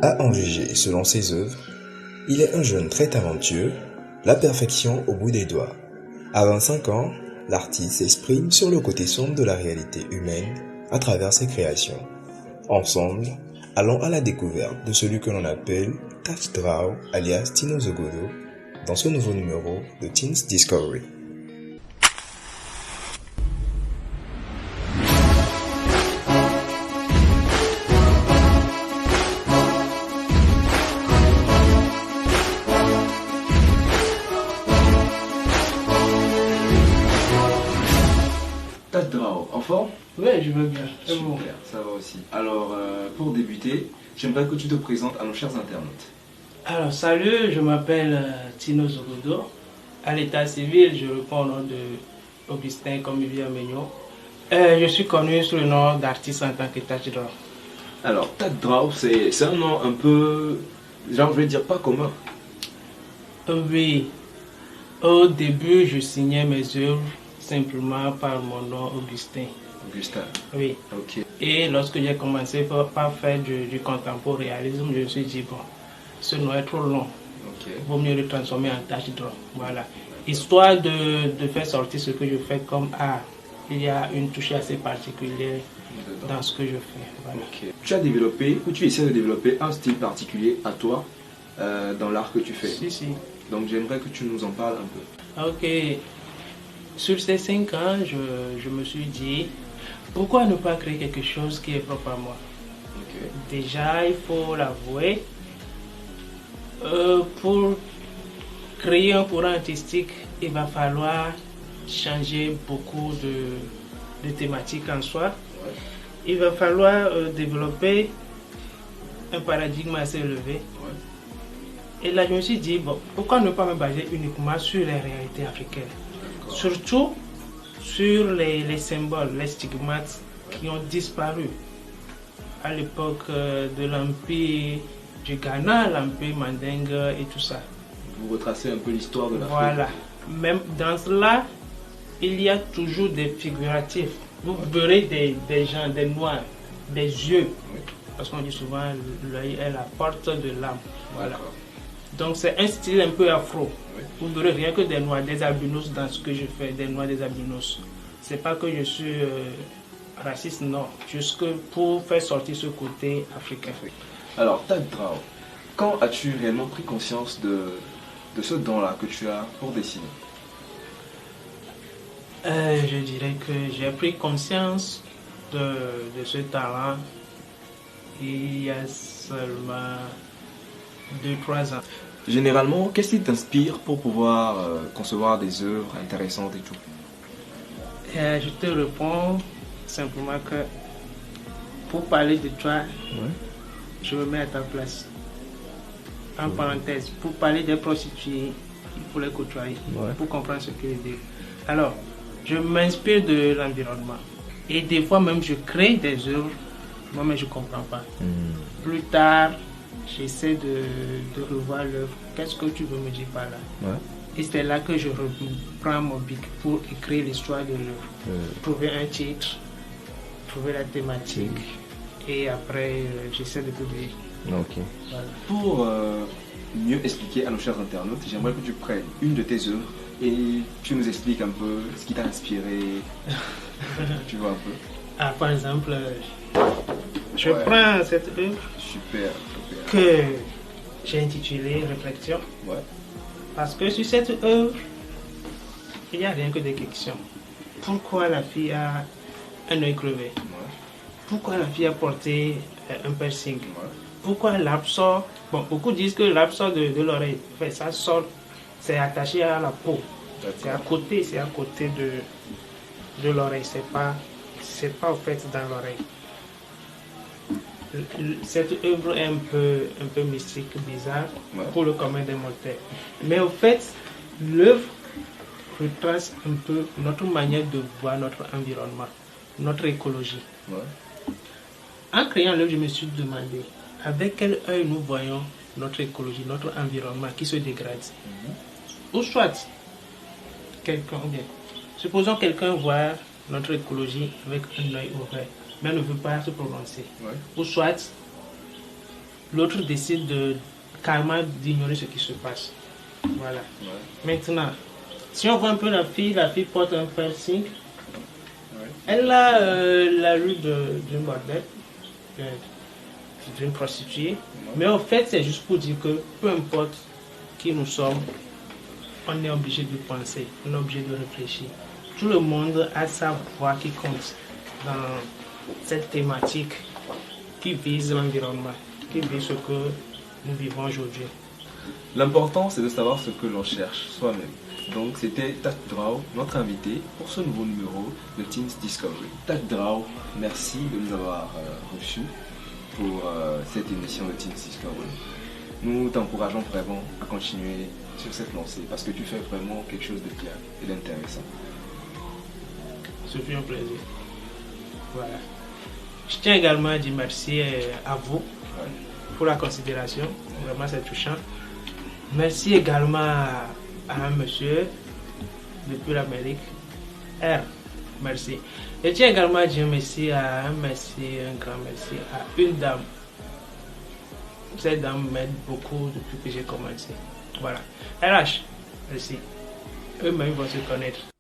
À en juger selon ses œuvres, il est un jeune très talentueux, la perfection au bout des doigts. À 25 ans, l'artiste s'exprime sur le côté sombre de la réalité humaine à travers ses créations. Ensemble, allons à la découverte de celui que l'on appelle Taj Drao alias Tino Zogodo dans ce nouveau numéro de Teens Discovery. Taj Drao, en forme? Oui, je veux bien. Super, ça va aussi. Alors, pour débuter, j'aimerais que tu te présentes à nos chers internautes. Alors, salut, je m'appelle Tino Zogodo. À l'état civil, je réponds au nom de Augustin Comivia Megno. Je suis connu sous le nom d'artiste en tant que Taj Drao. Alors, Taj Drao, c'est un nom un peu, genre, je vais dire pas commun. Oui, au début, je signais mes œuvres simplement par mon nom Augustin. Augustin. Oui. Ok. Et lorsque j'ai commencé par faire du contemporanéisme, je me suis dit, bon, ce nom est trop long. Ok. Il vaut mieux le transformer en Taj Drao. Voilà. Histoire de faire sortir ce que je fais comme art. Il y a une touche assez particulière dans ce que je fais. Voilà. Ok. Tu as développé, ou tu essaies de développer un style particulier à toi dans l'art que tu fais. Si. Donc, j'aimerais que tu nous en parles un peu. Ok. Sur ces 5 ans, je me suis dit, pourquoi ne pas créer quelque chose qui est propre à moi? Ok. Déjà, il faut l'avouer, pour créer un courant artistique, il va falloir changer beaucoup de thématiques en soi. Ouais. Il va falloir développer un paradigme assez élevé. Ouais. Et là, je me suis dit, bon, pourquoi ne pas me baser uniquement sur les réalités africaines? Surtout sur les symboles, les stigmates qui ont disparu à l'époque de l'empire du Ghana, l'empire mandingue et tout ça. Vous retracez un peu l'histoire de l'Afrique. Voilà. Même dans cela, il y a toujours des figuratifs. Vous verrez des gens, des noirs, des yeux. Oui. Parce qu'on dit souvent l'œil est la porte de l'âme. Voilà. D'accord. Donc c'est un style un peu afro. Oui. Vous ne verrez rien que des noirs, des albinos dans ce que je fais, des noirs, des albinos. C'est pas que je suis raciste, non. Juste que pour faire sortir ce côté africain. Alors, Taj Drao, quand as-tu réellement pris conscience de ce don-là que tu as pour dessiner? Je dirais que j'ai pris conscience de ce talent il y a seulement 2-3 ans. Généralement, qu'est-ce qui t'inspire pour pouvoir concevoir des œuvres intéressantes et tout? Je te réponds simplement que pour parler de toi, je me mets à ta place. En parenthèse, pour parler des prostituées, il faut les côtoyer pour comprendre ce que je dis. Alors, je m'inspire de l'environnement et des fois même je crée des œuvres, moi-même je ne comprends pas. Plus tard, j'essaie de revoir l'œuvre. Qu'est-ce que tu veux me dire par là? Et c'est là que je reprends mon bic pour écrire l'histoire de l'œuvre. Trouver un titre, trouver la thématique et après j'essaie de publier. Ok. Voilà. Pour mieux expliquer à nos chers internautes, j'aimerais que tu prennes une de tes œuvres et tu nous expliques un peu ce qui t'a inspiré. Tu vois un peu? Ah, par exemple, je prends cette œuvre Super. que j'ai intitulée Réflexion. Ouais. Parce que sur cette œuvre, il n'y a rien que des questions. Pourquoi la fille a un œil crevé? Pourquoi la fille a porté un piercing? Pourquoi l'arbre sort? Bon, beaucoup disent que l'arbre sort de l'oreille. En fait, ça sort, c'est attaché à la peau. C'est à côté de l'oreille. C'est pas au fait dans l'oreille. Cette œuvre est un peu mystique, bizarre pour le commun des mortels. Mais au fait, l'œuvre retrace un peu notre manière de voir notre environnement, notre écologie. En créant l'œuvre, je me suis demandé avec quel œil nous voyons notre écologie, notre environnement qui se dégrade. Ou soit, supposons quelqu'un voit notre écologie avec un œil ouvert, mais ne veut pas se prononcer. Ou soit, l'autre décide carrément d'ignorer ce qui se passe. Voilà. Ouais. Maintenant, si on voit un peu la fille porte un piercing. Ouais. Elle a la rue d'une bordelle, d'une prostituée. Ouais. Mais en fait, c'est juste pour dire que peu importe qui nous sommes, on est obligé de penser, on est obligé de réfléchir. Tout le monde a sa voix qui compte dans cette thématique qui vise l'environnement, qui vise ce que nous vivons aujourd'hui. L'important, c'est de savoir ce que l'on cherche soi-même. Donc, c'était Tak Drao, notre invité pour ce nouveau numéro de Teens Discovery. Tak Drao, merci de nous avoir reçus pour cette émission de Teens Discovery. Nous t'encourageons vraiment à continuer sur cette lancée parce que tu fais vraiment quelque chose de bien et d'intéressant. Ce fut un plaisir. Voilà. Je tiens également à dire merci à vous pour la considération. Vraiment, c'est touchant. Merci également à un monsieur depuis l'Amérique. R. Merci. Je tiens également à dire merci, un grand merci à une dame. Cette dame m'aide beaucoup depuis que j'ai commencé. Voilà. RH, merci. Eux-mêmes vont se connaître.